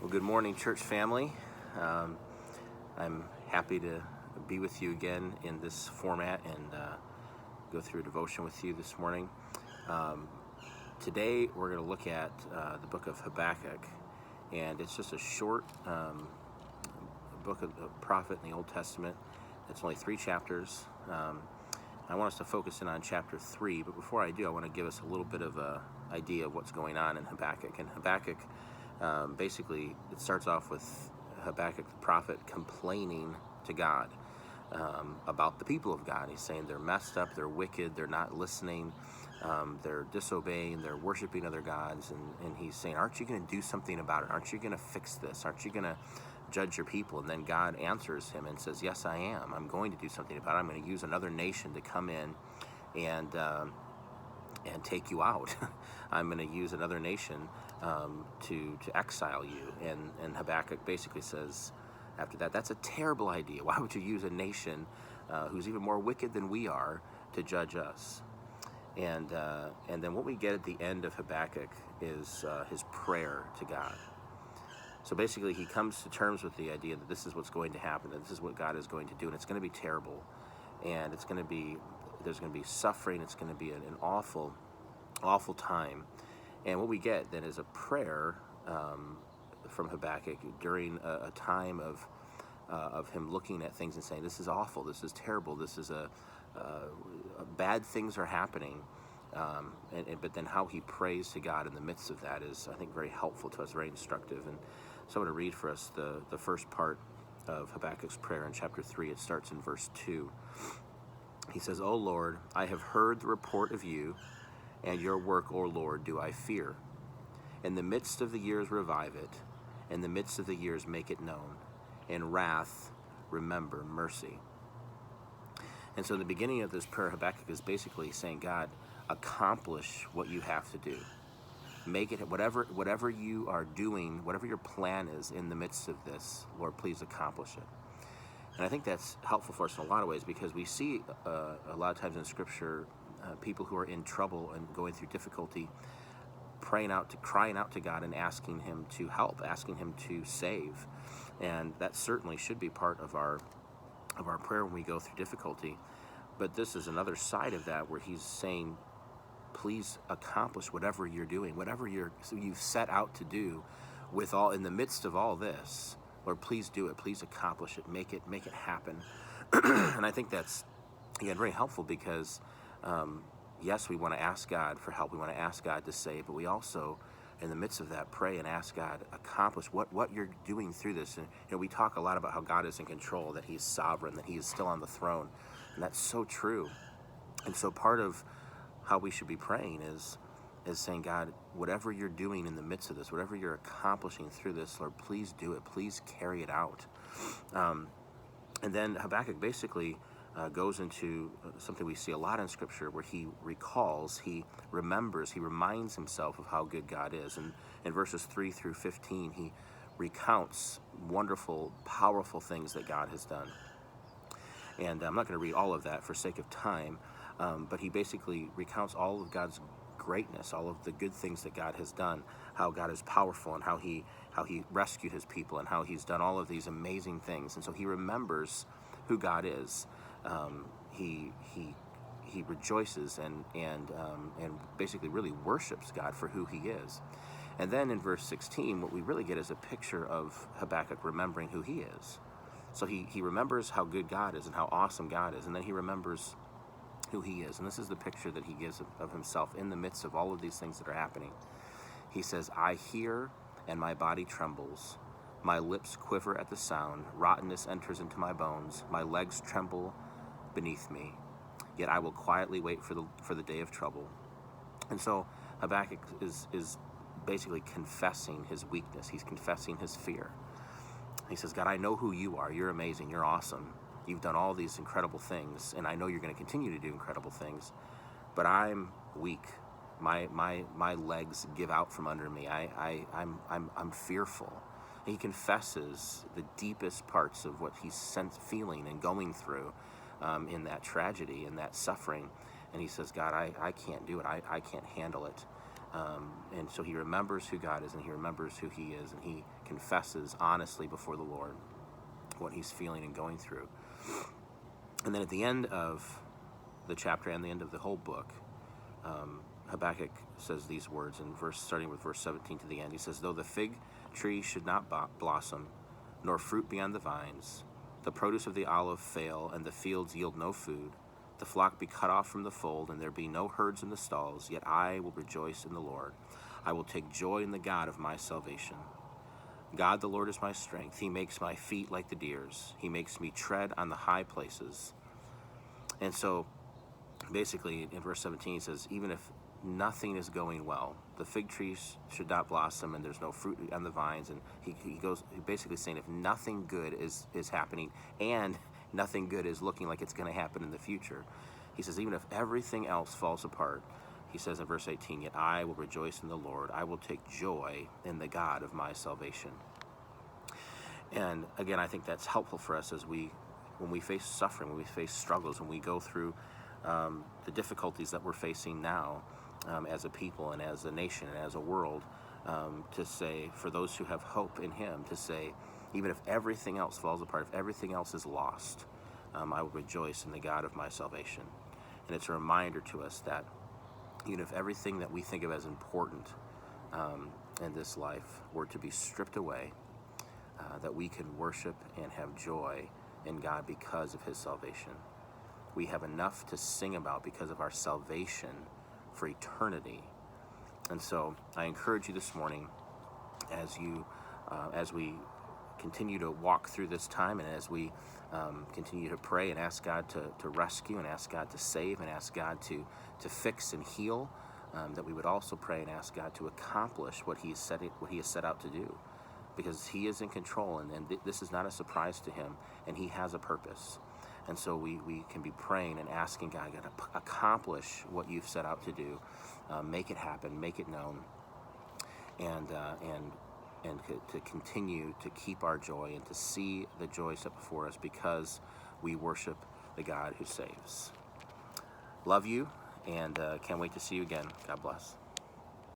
Well, good morning, church family. I'm happy to be with you again in this format and go through a devotion with you this morning. Today, we're going to look at the book of Habakkuk, and it's just a short book of prophet in the Old Testament. It's only 3 chapters. I want us to focus in on chapter 3, but before I do, I want to give us a little bit of an idea of what's going on in Habakkuk. And Habakkuk, basically, it starts off with Habakkuk the prophet complaining to God about the people of God. He's saying they're messed up, they're wicked, they're not listening, they're disobeying, they're worshiping other gods, and he's saying, aren't you going to do something about it? Aren't you going to fix this? Aren't you going to judge your people? And then God answers him and says, yes, I am. I'm going to do something about it. I'm going to use another nation to come in and take you out. I'm going to use another nation to exile you. And Habakkuk basically says after that, that's a terrible idea. Why would you use a nation who's even more wicked than we are to judge us? And then what we get at the end of Habakkuk is his prayer to God. So basically, he comes to terms with the idea that this is what's going to happen, that this is what God is going to do, and it's going to be terrible, and there's going to be suffering. It's going to be an awful, awful time. And what we get then is a prayer from Habakkuk during a time of him looking at things and saying, this is awful, this is terrible, this is bad things are happening. But then how he prays to God in the midst of that is, I think, very helpful to us, very instructive. And so I'm going to read for us the first part of Habakkuk's prayer in chapter 3. It starts in verse 2. He says, O Lord, I have heard the report of you, and your work, O Lord, do I fear. In the midst of the years revive it, in the midst of the years make it known. In wrath remember mercy. And so in the beginning of this prayer, Habakkuk is basically saying, God, accomplish what you have to do. Make it, whatever you are doing, whatever your plan is in the midst of this, Lord, please accomplish it. And I think that's helpful for us in a lot of ways, because we see a lot of times in Scripture people who are in trouble and going through difficulty, crying out to God and asking him to help, asking him to save. And that certainly should be part of our prayer when we go through difficulty. But this is another side of that, where he's saying, please accomplish whatever you're doing, whatever you've set out to do, in the midst of all this. Lord, please do it. Please accomplish it. Make it happen. And I think that's, again, very helpful, because yes, we want to ask God for help. We want to ask God to save, but we also, in the midst of that, pray and ask God, accomplish what you're doing through this. And we talk a lot about how God is in control, that he's sovereign, that he is still on the throne. And that's so true. And so part of how we should be praying is saying, God, whatever you're doing in the midst of this, whatever you're accomplishing through this, Lord, please do it. Please carry it out. And then Habakkuk basically goes into something we see a lot in Scripture, where he recalls, he remembers, he reminds himself of how good God is. And in verses 3 through 15, he recounts wonderful, powerful things that God has done. And I'm not going to read all of that for sake of time, but he basically recounts all of God's greatness, all of the good things that God has done, how God is powerful, and how he rescued his people, and how he's done all of these amazing things. And so he remembers who God is. He rejoices and basically really worships God for who he is. And then in verse 16, what we really get is a picture of Habakkuk remembering who he is. So he remembers how good God is and how awesome God is, and then he remembers who he is. And this is the picture that he gives of himself in the midst of all of these things that are happening. He says, I hear, and my body trembles. My lips quiver at the sound. Rottenness enters into my bones. My legs tremble beneath me. Yet I will quietly wait for the day of trouble. And so Habakkuk is basically confessing his weakness. He's confessing his fear. He says, God, I know who you are. You're amazing. You're awesome. You've done all these incredible things, and I know you're going to continue to do incredible things, but I'm weak. My legs give out from under me. I'm fearful. He confesses the deepest parts of what he's feeling and going through in that tragedy, in that suffering. And he says, God, I can't do it. I can't handle it. And so he remembers who God is, and he remembers who he is, and he confesses honestly before the Lord what he's feeling and going through. And then at the end of the chapter and the end of the whole book, Habakkuk says these words starting with verse 17 to the end. He says, "Though the fig tree should not blossom, nor fruit be on the vines, the produce of the olive fail, and the fields yield no food, the flock be cut off from the fold, and there be no herds in the stalls, yet I will rejoice in the Lord. I will take joy in the God of my salvation. God the Lord is my strength. He makes my feet like the deer's. He makes me tread on the high places." And so basically in verse 17 he says, even if nothing is going well, the fig trees should not blossom and there's no fruit on the vines, and he basically saying if nothing good is happening and nothing good is looking like it's going to happen in the future, he says even if everything else falls apart, he says in verse 18, "Yet I will rejoice in the Lord. I will take joy in the God of my salvation." And again, I think that's helpful for us when we face suffering, when we face struggles, when we go through the difficulties that we're facing now as a people and as a nation and as a world, to say, for those who have hope in him, to say, even if everything else falls apart, if everything else is lost, I will rejoice in the God of my salvation. And it's a reminder to us that even if everything that we think of as important in this life were to be stripped away, that we can worship and have joy in God because of his salvation. We have enough to sing about because of our salvation for eternity. And so I encourage you this morning, as we continue to walk through this time, and as we continue to pray and ask God to rescue, and ask God to save, and ask God to fix and heal, that we would also pray and ask God to accomplish what he has set out to do, because he is in control, and this is not a surprise to him, and he has a purpose. And so we can be praying and asking God to accomplish what you've set out to do, make it happen, make it known, and to continue to keep our joy and to see the joy set before us because we worship the God who saves. Love you, and can't wait to see you again. God bless.